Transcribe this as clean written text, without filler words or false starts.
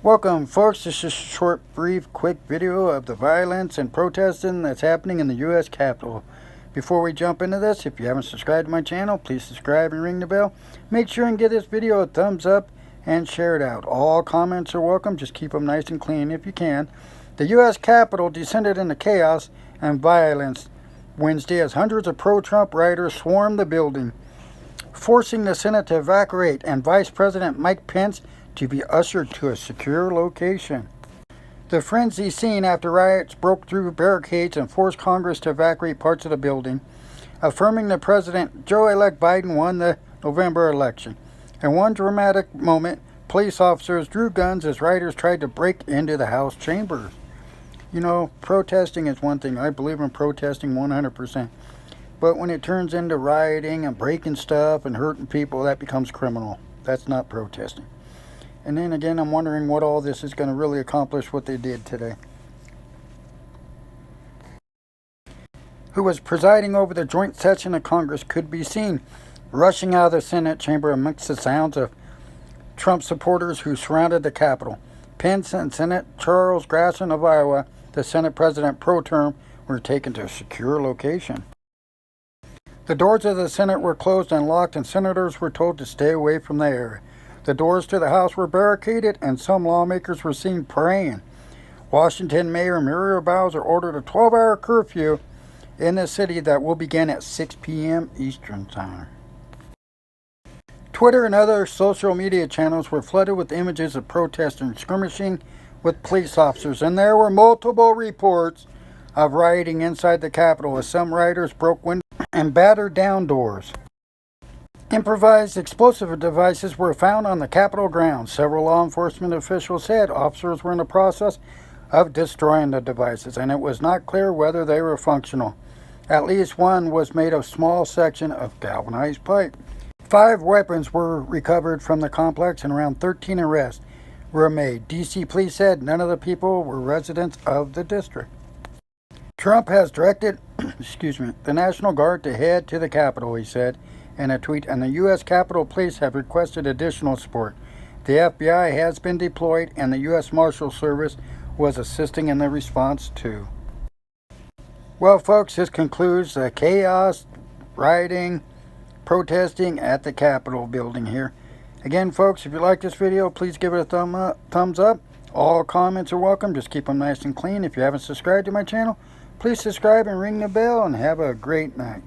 Welcome, folks. This is a short, brief, quick video of the violence and protesting that's happening in the U.S. Capitol. Before we jump into this, if you haven't subscribed to my channel, please subscribe and ring the bell. Make sure and give this video a thumbs up and share it out. All comments are welcome. Just keep them nice and clean if you can. The U.S. Capitol descended into chaos and violence Wednesday as hundreds of pro-Trump rioters swarmed the building, forcing the Senate to evacuate and Vice President Mike Pence to be ushered to a secure location. The frenzy seen after riots broke through barricades and forced Congress to evacuate parts of the building, affirming the President Joe-elect Biden won the November election. In one dramatic moment, police officers drew guns as rioters tried to break into the House chambers. You know, protesting is one thing. I believe in protesting 100%. But when it turns into rioting and breaking stuff and hurting people, that becomes criminal. That's not protesting. And then again, I'm wondering what all this is going to really accomplish what they did today. Who was presiding over the joint session of Congress could be seen rushing out of the Senate chamber amongst the sounds of Trump supporters who surrounded the Capitol. Pence and Senate Charles Grassley of Iowa, the Senate President pro tem, were taken to a secure location. The doors of the Senate were closed and locked, and senators were told to stay away from the area. The doors to the House were barricaded, and some lawmakers were seen praying. Washington Mayor Muriel Bowser ordered a 12-hour curfew in the city that will begin at 6 p.m. Eastern Time. Twitter and other social media channels were flooded with images of protesters skirmishing with police officers, and there were multiple reports of rioting inside the Capitol as some rioters broke windows and battered down doors. Improvised explosive devices were found on the Capitol grounds. Several law enforcement officials said officers were in the process of destroying the devices, and it was not clear whether they were functional. At least one was made of a small section of galvanized pipe. 5 weapons were recovered from the complex, and around 13 arrests were made. D.C. police said none of the people were residents of the district. Trump has directed the National Guard to head to the Capitol, he said in a tweet, and the U.S. Capitol Police have requested additional support. The FBI has been deployed, and the U.S. Marshal Service was assisting in the response too. Well, folks, this concludes the chaos, rioting, protesting at the Capitol building here. Again, folks, if you like this video, please give it a thumbs up. All comments are welcome. Just keep them nice and clean. If you haven't subscribed to my channel, please subscribe and ring the bell, and have a great night.